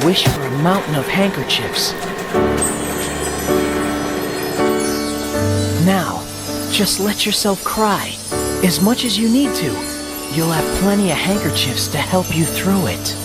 wish for a mountain of handkerchiefs. Now, just let yourself cry, as much as you need to. You'll have plenty of handkerchiefs to help you through it.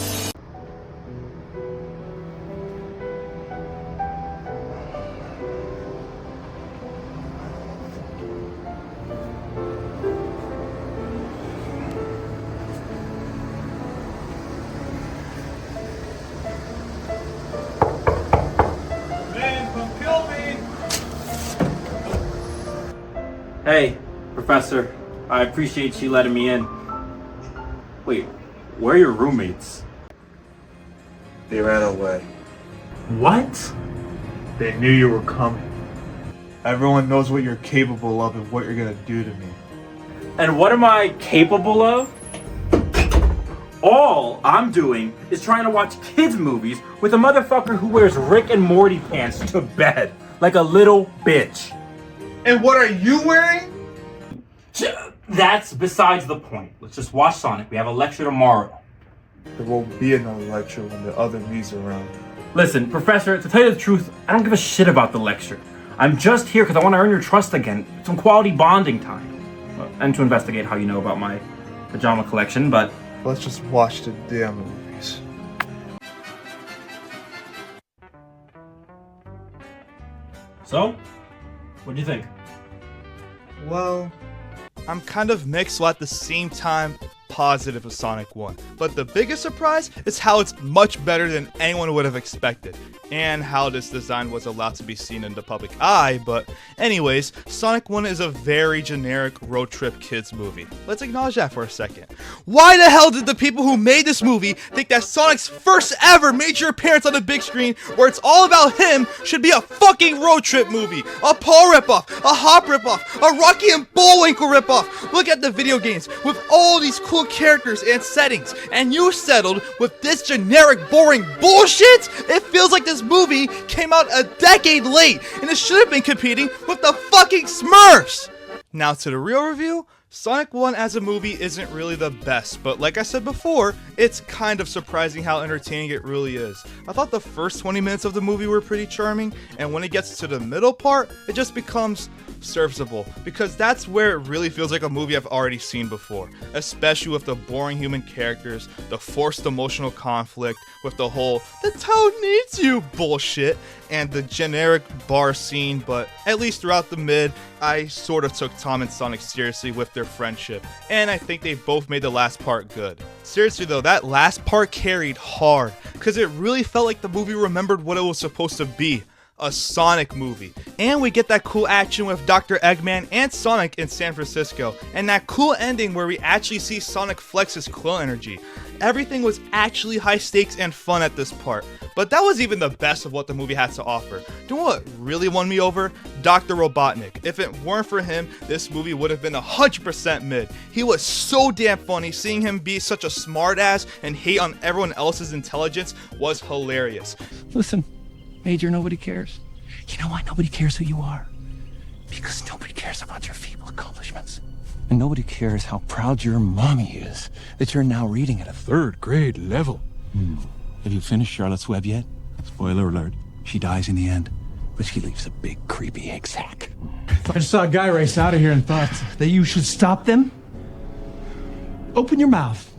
Hey, Professor. I appreciate you letting me in. Wait, where are your roommates? They ran away. What? They knew you were coming. Everyone knows what you're capable of and what you're gonna do to me. And what am I capable of? All I'm doing is trying to watch kids' movies with a motherfucker who wears Rick and Morty pants to bed, like a little bitch. And what are you wearing? That's besides the point. Let's just watch Sonic. We have a lecture tomorrow. There won't be another lecture when the other me's around. Listen, Professor, to tell you the truth, I don't give a shit about the lecture. I'm just here because I want to earn your trust again. Some quality bonding time. And to investigate how you know about my pajama collection, but... Let's just watch the damn movies. So? What do you think? Well, I'm kind of mixed while at the same time positive with Sonic 1. But the biggest surprise is how it's much better than anyone would have expected, and how this design was allowed to be seen in the public eye. But anyways, Sonic 1 is a very generic road trip kids movie. Let's acknowledge that for a second. Why the hell did the people who made this movie think that Sonic's first ever major appearance on the big screen, where it's all about him, should be a fucking road trip movie? A Paul ripoff, a Hop ripoff, a Rocky and Bullwinkle ripoff. Look at the video games with all these cool characters and settings, and you settled with this generic boring bullshit? It feels like this movie came out a decade late, and it should have been competing with the fucking Smurfs! Now to the real review. Sonic 1 as a movie isn't really the best, but like I said before, it's kind of surprising how entertaining it really is. I thought the first 20 minutes of the movie were pretty charming, and when it gets to the middle part, it just becomes serviceable, because that's where it really feels like a movie I've already seen before, especially with the boring human characters, the forced emotional conflict, with the whole "the town needs you" bullshit, and the generic bar scene. But at least throughout the mid, I sort of took Tom and Sonic seriously with their friendship, and I think they both made the last part good. Seriously though, that last part carried hard, because it really felt like the movie remembered what it was supposed to be. A Sonic movie. And we get that cool action with Dr. Eggman and Sonic in San Francisco, and that cool ending where we actually see Sonic flex his Quill energy. Everything was actually high stakes and fun at this part, but that was even the best of what the movie had to offer. You know what really won me over? Dr. Robotnik. If it weren't for him, this movie would have been 100% mid. He was so damn funny. Seeing him be such a smartass and hate on everyone else's intelligence was hilarious. Listen, Major, nobody cares. You know why nobody cares who you are? Because nobody cares about your feeble accomplishments. And nobody cares how proud your mommy is that you're now reading at a 3rd grade level. Have you finished Charlotte's Web yet? Spoiler alert, she dies in the end, but she leaves a big creepy egg sack. I just saw a guy race out of here and thought that you should stop them. Open your mouth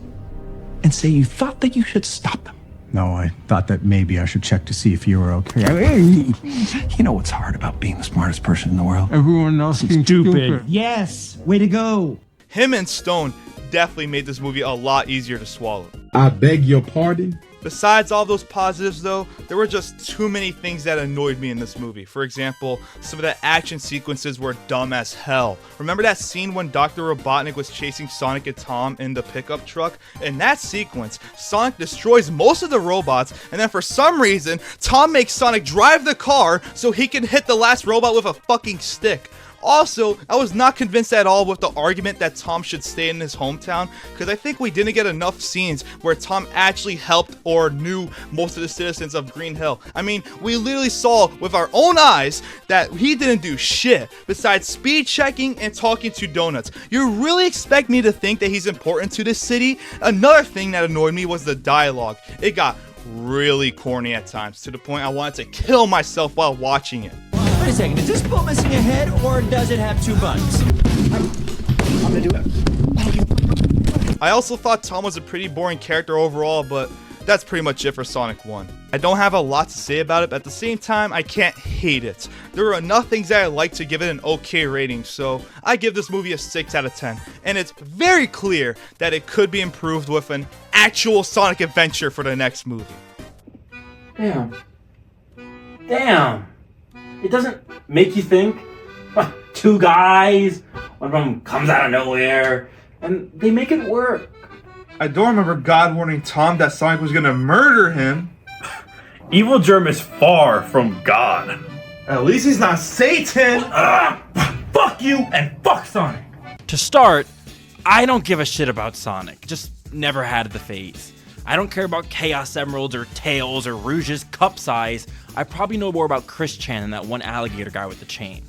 and say you thought that you should stop them. No, I thought that maybe I should check to see if you were okay. You know what's hard about being the smartest person in the world? Everyone else is stupid. Yes, way to go. Him and Stone definitely made this movie a lot easier to swallow. I beg your pardon? Besides all those positives though, there were just too many things that annoyed me in this movie. For example, some of the action sequences were dumb as hell. Remember that scene when Dr. Robotnik was chasing Sonic and Tom in the pickup truck? In that sequence, Sonic destroys most of the robots, and then for some reason, Tom makes Sonic drive the car so he can hit the last robot with a fucking stick. Also, I was not convinced at all with the argument that Tom should stay in his hometown, because I think we didn't get enough scenes where Tom actually helped or knew most of the citizens of Green Hill. I mean, we literally saw with our own eyes that he didn't do shit besides speed checking and talking to donuts. You really expect me to think that he's important to this city? Another thing that annoyed me was the dialogue. It got really corny at times, to the point I wanted to kill myself while watching it. Wait a second, is this boat missing a head or does it have 2 buns? I'm gonna do it. I also thought Tom was a pretty boring character overall, but that's pretty much it for Sonic 1. I don't have a lot to say about it, but at the same time, I can't hate it. There are enough things that I like to give it an okay rating, so I give this movie a 6 out of 10. And it's very clear that it could be improved with an actual Sonic adventure for the next movie. Damn. It doesn't make you think. 2 guys, one of them comes out of nowhere, and they make it work. I don't remember God warning Tom that Sonic was gonna murder him. Evil Germ is far from God. At least he's not Satan! Fuck you and fuck Sonic! To start, I don't give a shit about Sonic. Just never had the phase. I don't care about Chaos Emeralds or Tails or Rouge's cup size. I probably know more about Chris Chan than that one alligator guy with the chain.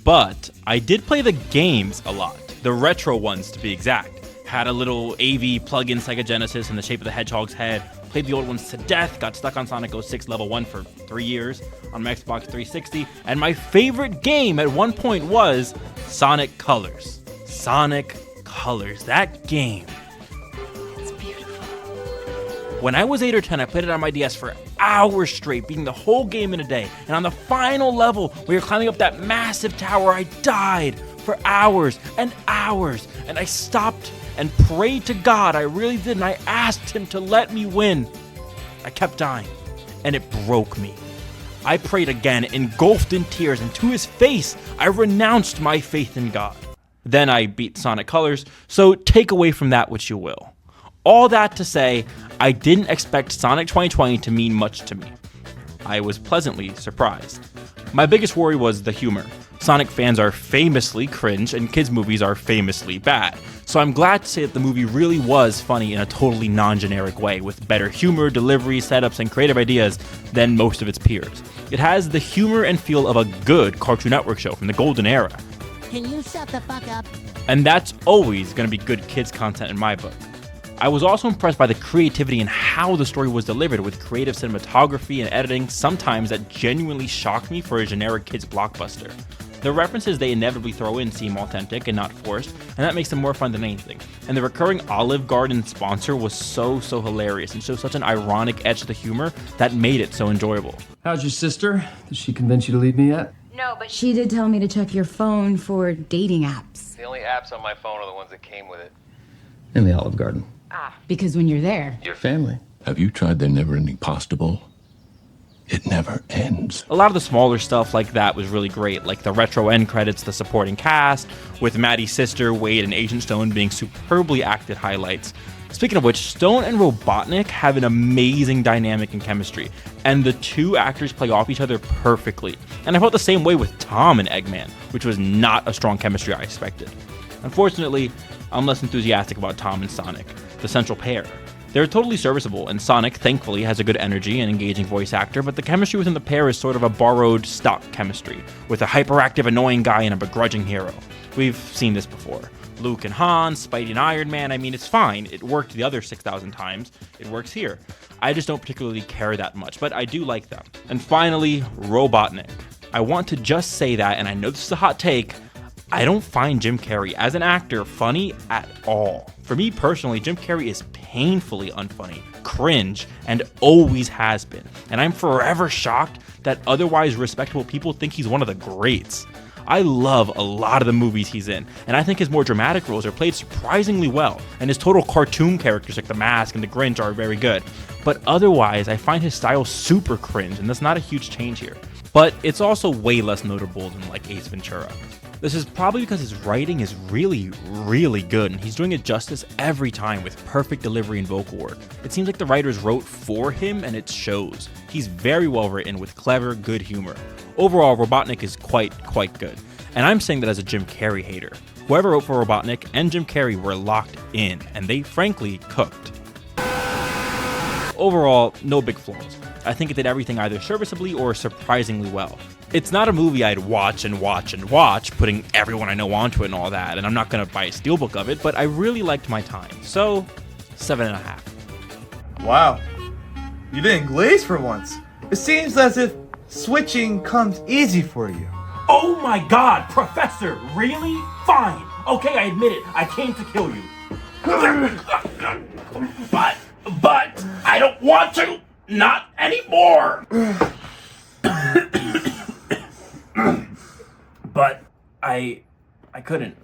But I did play the games a lot. The retro ones, to be exact. Had a little AV plug-in Sega Genesis in the shape of the Hedgehog's head. Played the old ones to death. Got stuck on Sonic 06 Level 1 for 3 years on my Xbox 360. And my favorite game at one point was Sonic Colors. Sonic Colors. That game. It's beautiful. When I was 8 or 10, I played it on my DS for hours straight, beating the whole game in a day. And on the final level, where you're climbing up that massive tower, I died for hours and hours. And I stopped and prayed to God. I really did, and I asked him to let me win. I kept dying, and it broke me. I prayed again, engulfed in tears, and to his face, I renounced my faith in God. Then I beat Sonic Colors, so take away from that what you will. All that to say, I didn't expect Sonic 2020 to mean much to me. I was pleasantly surprised. My biggest worry was the humor. Sonic fans are famously cringe, and kids' movies are famously bad. So I'm glad to say that the movie really was funny in a totally non-generic way, with better humor, delivery, setups, and creative ideas than most of its peers. It has the humor and feel of a good Cartoon Network show from the golden era. Can you shut the fuck up? And that's always going to be good kids' content in my book. I was also impressed by the creativity and how the story was delivered, with creative cinematography and editing sometimes that genuinely shocked me for a generic kids' blockbuster. The references they inevitably throw in seem authentic and not forced, and that makes them more fun than anything. And the recurring Olive Garden sponsor was so hilarious and shows such an ironic edge to the humor that made it so enjoyable. How's your sister? Did she convince you to leave me yet? No, but she did tell me to check your phone for dating apps. The only apps on my phone are the ones that came with it. In the Olive Garden. Because when you're there... Your family. Have you tried their never-ending pasta bowl? It never ends. A lot of the smaller stuff like that was really great, like the retro end credits, the supporting cast, with Maddie's sister, Wade, and Agent Stone being superbly acted highlights. Speaking of which, Stone and Robotnik have an amazing dynamic and chemistry, and the two actors play off each other perfectly. And I felt the same way with Tom and Eggman, which was not a strong chemistry I expected. Unfortunately, I'm less enthusiastic about Tom and Sonic, the central pair. They're totally serviceable, and Sonic, thankfully, has a good energy and engaging voice actor, but the chemistry within the pair is sort of a borrowed stock chemistry, with a hyperactive, annoying guy and a begrudging hero. We've seen this before. Luke and Han, Spidey and Iron Man, I mean, it's fine. It worked the other 6,000 times. It works here. I just don't particularly care that much, but I do like them. And finally, Robotnik. I want to just say that, and I know this is a hot take, I don't find Jim Carrey as an actor funny at all. For me personally, Jim Carrey is painfully unfunny, cringe, and always has been. And I'm forever shocked that otherwise respectable people think he's one of the greats. I love a lot of the movies he's in, and I think his more dramatic roles are played surprisingly well, and his total cartoon characters like The Mask and The Grinch are very good. But otherwise, I find his style super cringe, and that's not a huge change here. But it's also way less notable than like Ace Ventura. This is probably because his writing is really good, and he's doing it justice every time with perfect delivery and vocal work. It seems like the writers wrote for him, and it shows. He's very well written with clever, good humor. Overall, Robotnik is quite good, and I'm saying that as a Jim Carrey hater. Whoever wrote for Robotnik and Jim Carrey were locked in, and they frankly cooked. Overall, no big flaws. I think it did everything either serviceably or surprisingly well. It's not a movie I'd watch, putting everyone I know onto it and all that, and I'm not gonna buy a steelbook of it, but I really liked my time. So, 7.5. Wow. You didn't glaze for once. It seems as if switching comes easy for you. Oh my god, Professor, really? Fine. Okay, I admit it. I came to kill you. But I don't want to. Not anymore. But I couldn't.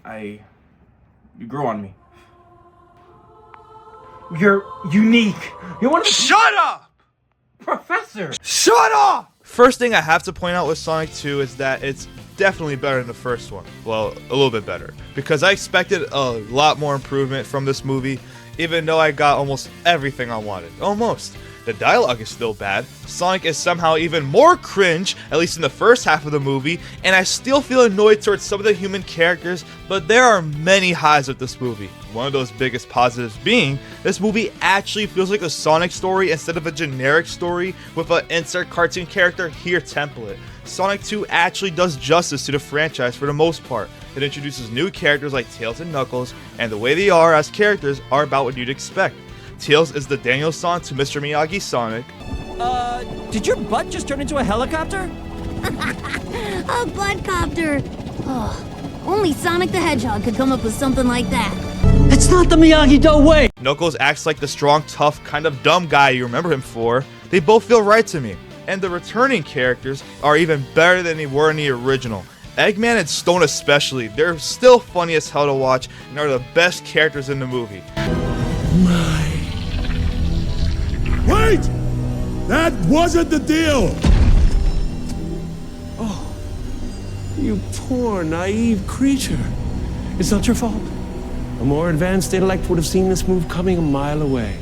You grew on me. You're unique. You're one of the— Shut up! Professor! Shut up! First thing I have to point out with Sonic 2 is that it's definitely better than the first one. Well, a little bit better. Because I expected a lot more improvement from this movie, even though I got almost everything I wanted. Almost. The dialogue is still bad, Sonic is somehow even more cringe, at least in the first half of the movie, and I still feel annoyed towards some of the human characters, but there are many highs with this movie. One of those biggest positives being, this movie actually feels like a Sonic story instead of a generic story with an insert cartoon character here template. Sonic 2 actually does justice to the franchise for the most part. It introduces new characters like Tails and Knuckles, and the way they are as characters are about what you'd expect. Tails is the Daniel-san to Mr. Miyagi's Sonic. Did your butt just turn into a helicopter? A buttcopter! Oh, only Sonic the Hedgehog could come up with something like that. It's not the Miyagi-Do way! Knuckles acts like the strong, tough, kind of dumb guy you remember him for. They both feel right to me. And the returning characters are even better than they were in the original. Eggman and Stone especially, they're still funny as hell to watch and are the best characters in the movie. Wait! That wasn't the deal! Oh, you poor, naive creature. It's not your fault. A more advanced intellect would have seen this move coming a mile away.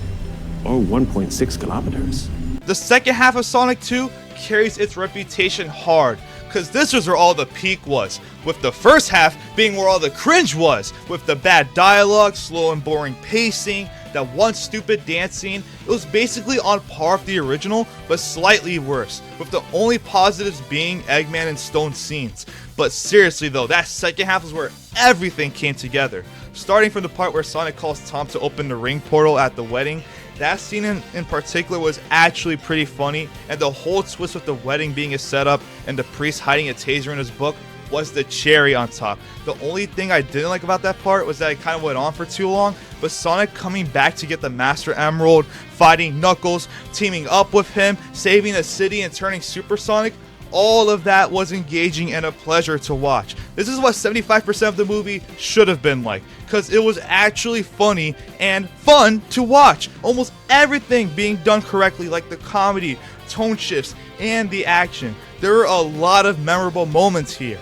Or 1.6 kilometers. The second half of Sonic 2 carries its reputation hard, because this was where all the peak was, with the first half being where all the cringe was, with the bad dialogue, slow and boring pacing, that one stupid dance scene. It was basically on par with the original, but slightly worse, with the only positives being Eggman and Stone scenes. But seriously though, that second half is where everything came together. Starting from the part where Sonic calls Tom to open the ring portal at the wedding, that scene in particular was actually pretty funny, and the whole twist with the wedding being a setup and the priest hiding a taser in his book was the cherry on top. The only thing I didn't like about that part was that it kind of went on for too long, but Sonic coming back to get the Master Emerald, fighting Knuckles, teaming up with him, saving the city and turning Super Sonic, all of that was engaging and a pleasure to watch. This is what 75% of the movie should have been like, because it was actually funny and fun to watch. Almost everything being done correctly, like the comedy, tone shifts, and the action. There were a lot of memorable moments here.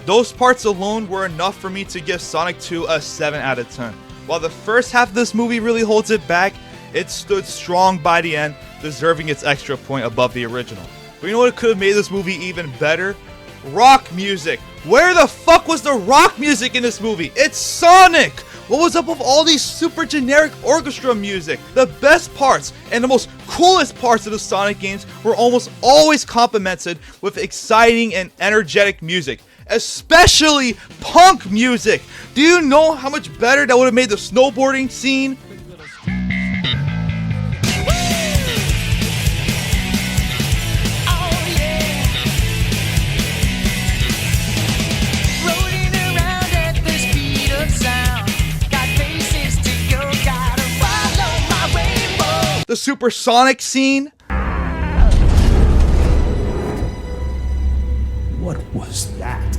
Those parts alone were enough for me to give Sonic 2 a 7 out of 10. While the first half of this movie really holds it back, it stood strong by the end, deserving its extra point above the original. But you know what could have made this movie even better? Rock music. Where the fuck was the rock music in this movie? It's Sonic! What was up with all these super generic orchestra music? The best parts and the most coolest parts of the Sonic games were almost always complemented with exciting and energetic music. Especially punk music. Do you know how much better that would have made the snowboarding scene? The supersonic scene? What was that?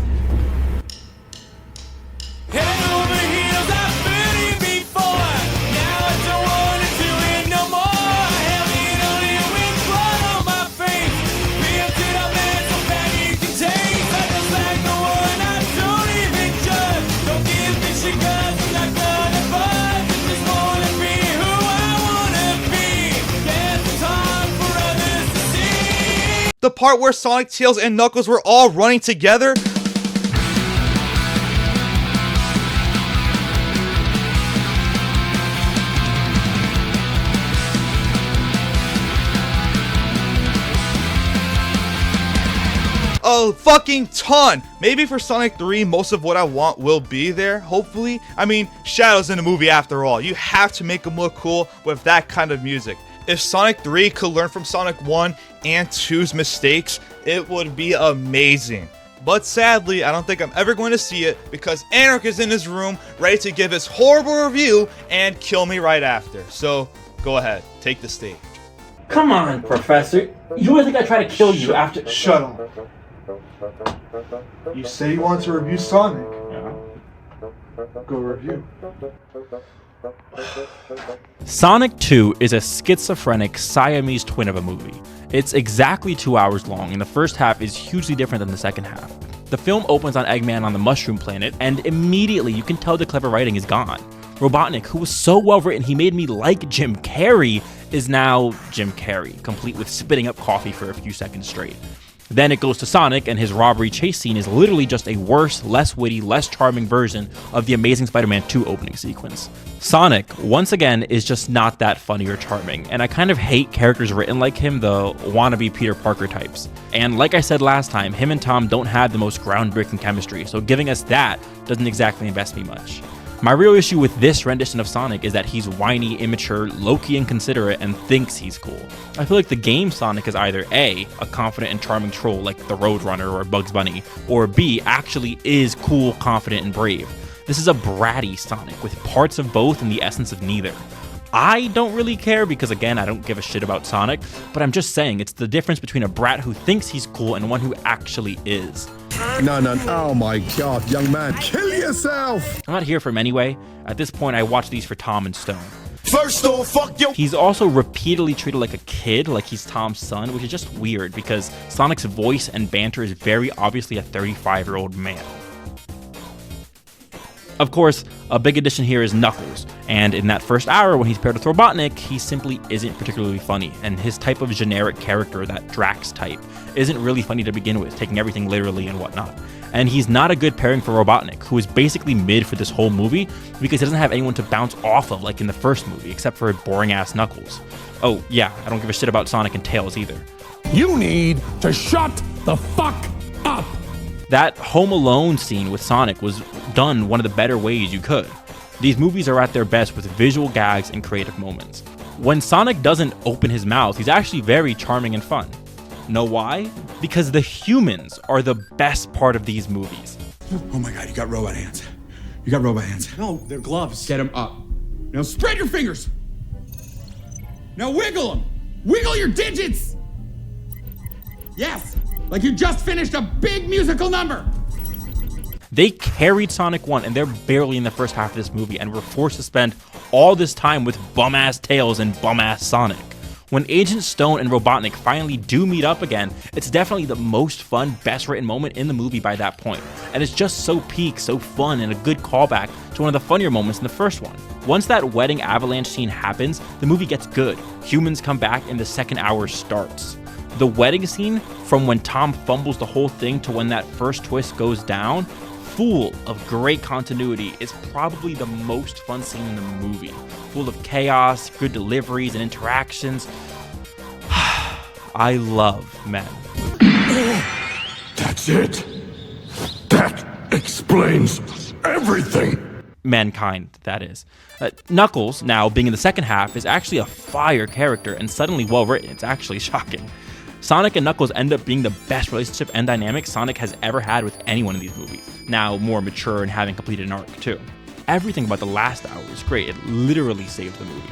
The part where Sonic, Tails, and Knuckles were all running together? A fucking ton! Maybe for Sonic 3, most of what I want will be there, hopefully. I mean, Shadow's in the movie after all. You have to make him look cool with that kind of music. If Sonic 3 could learn from Sonic 1 and 2's mistakes, it would be amazing. But sadly, I don't think I'm ever going to see it because Anarch is in his room ready to give his horrible review and kill me right after. So, go ahead, take the stage. Come on, Professor. You really think I try to kill you after... Shut up. You say you want to review Sonic. Go review. Sonic 2 is a schizophrenic Siamese twin of a movie. It's exactly 2 hours long, and the first half is hugely different than the second half. The film opens on Eggman on the Mushroom Planet, and immediately you can tell the clever writing is gone. Robotnik, who was so well written he made me like Jim Carrey, is now Jim Carrey, complete with spitting up coffee for a few seconds straight. Then it goes to Sonic, and his robbery chase scene is literally just a worse, less witty, less charming version of the Amazing Spider-Man 2 opening sequence. Sonic, once again, is just not that funny or charming, and I kind of hate characters written like him, the wannabe Peter Parker types. And like I said last time, him and Tom don't have the most groundbreaking chemistry, so giving us that doesn't exactly invest me much. My real issue with this rendition of Sonic is that he's whiny, immature, low-key inconsiderate, and thinks he's cool. I feel like the game Sonic is either A, a confident and charming troll like the Roadrunner or Bugs Bunny, or B, actually is cool, confident, and brave. This is a bratty Sonic with parts of both and the essence of neither. I don't really care because, again, I don't give a shit about Sonic, but I'm just saying it's the difference between a brat who thinks he's cool and one who actually is. No, oh my god, young man, kill yourself! I'm not here for him anyway. At this point, I watch these for Tom and Stone. First off, fuck you! He's also repeatedly treated like a kid, like he's Tom's son, which is just weird because Sonic's voice and banter is very obviously a 35-year-old man. Of course, a big addition here is Knuckles, and in that first hour when he's paired with Robotnik, he simply isn't particularly funny, and his type of generic character, that Drax type, isn't really funny to begin with, taking everything literally and whatnot. And he's not a good pairing for Robotnik, who is basically mid for this whole movie because he doesn't have anyone to bounce off of like in the first movie, except for boring-ass Knuckles. Oh yeah, I don't give a shit about Sonic and Tails either. You need to shut the fuck up! That Home Alone scene with Sonic was done one of the better ways you could. These movies are at their best with visual gags and creative moments. When Sonic doesn't open his mouth, he's actually very charming and fun. Know why? Because the humans are the best part of these movies. Oh my god, you got robot hands. You got robot hands. No, they're gloves. Get them up. Now spread your fingers. Now wiggle them. Wiggle your digits. Yes, like you just finished a big musical number. They carried Sonic 1 and they're barely in the first half of this movie and were forced to spend all this time with bum-ass Tails and bum-ass Sonic. When Agent Stone and Robotnik finally do meet up again, it's definitely the most fun, best written moment in the movie by that point. And it's just so peak, so fun, and a good callback to one of the funnier moments in the first one. Once that wedding avalanche scene happens, the movie gets good. Humans come back and the second hour starts. The wedding scene, from when Tom fumbles the whole thing to when that first twist goes down, full of great continuity, is probably the most fun scene in the movie. Full of chaos, good deliveries, and interactions. I love men. That's it. That explains everything. Mankind, that is. Knuckles, now being in the second half, is actually a fire character and suddenly well written. It's actually shocking. Sonic and Knuckles end up being the best relationship and dynamic Sonic has ever had with anyone in these movies, now more mature and having completed an arc too. Everything about the last hour is great, it literally saved the movie.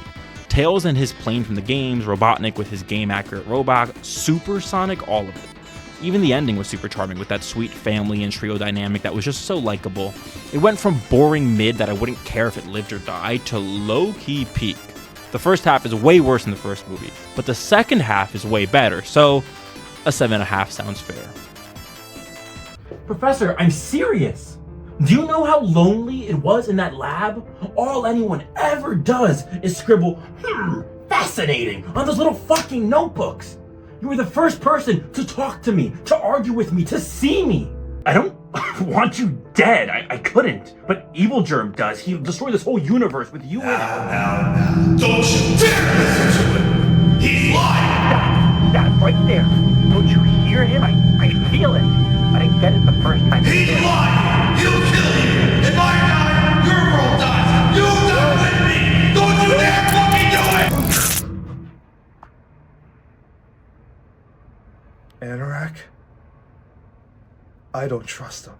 Tails and his plane from the games, Robotnik with his game-accurate robot, Super Sonic, all of it. Even the ending was super charming with that sweet family and trio dynamic that was just so likable. It went from boring mid that I wouldn't care if it lived or died to low-key peak. The first half is way worse than the first movie, but the second half is way better, so a 7.5 sounds fair. Professor, I'm serious. Do you know how lonely it was in that lab? All anyone ever does is scribble, fascinating, on those little fucking notebooks. You were the first person to talk to me, to argue with me, to see me. I don't want you dead. I couldn't. But Evil Germ does. He'll destroy this whole universe with you in it. Now, don't you dare listen to him! He's lying! That right there. Don't you hear him? I feel it. I didn't get it the first time. He's lying! He'll kill you! If I die, your world dies! You die with me! Don't you dare fucking do it! Anorak? I don't trust him.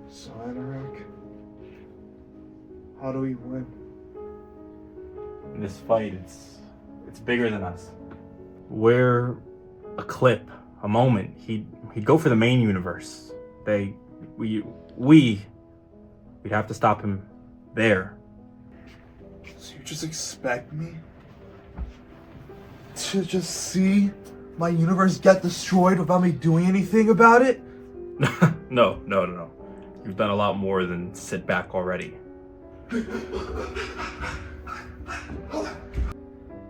So, Anorak, how do we win? In this fight, it's bigger than us. We're a clip, a moment. He'd go for the main universe. We'd have to stop him there. So you just expect me to just see my universe get destroyed without me doing anything about it? No. You've done a lot more than sit back already.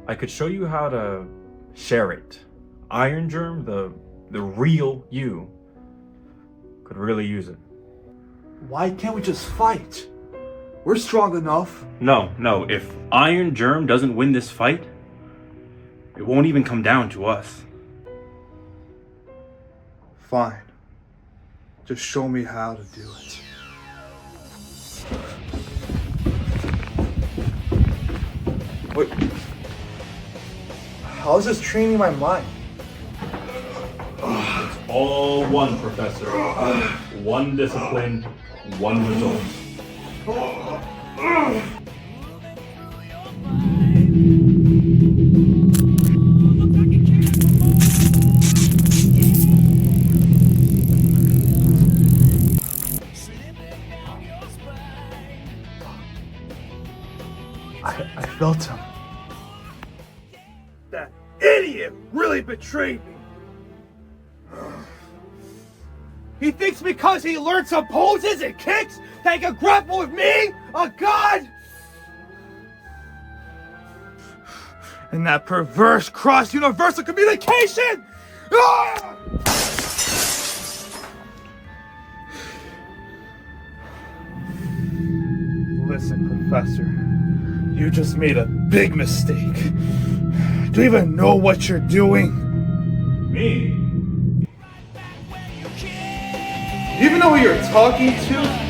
I could show you how to share it. Iron Germ, the real you, could really use it. Why can't we just fight? We're strong enough. No. If Iron Germ doesn't win this fight, it won't even come down to us. Fine. Just show me how to do it. Wait. How is this training my mind? It's all one, Professor. One discipline, one result. I felt him. That idiot really betrayed me. He thinks because he learned some poses and kicks that he can grapple with me, a god? And that perverse cross-universal communication! Ah! Listen, Professor. You just made a big mistake. Do you even know what you're doing? Me? Do you even know who you're talking to?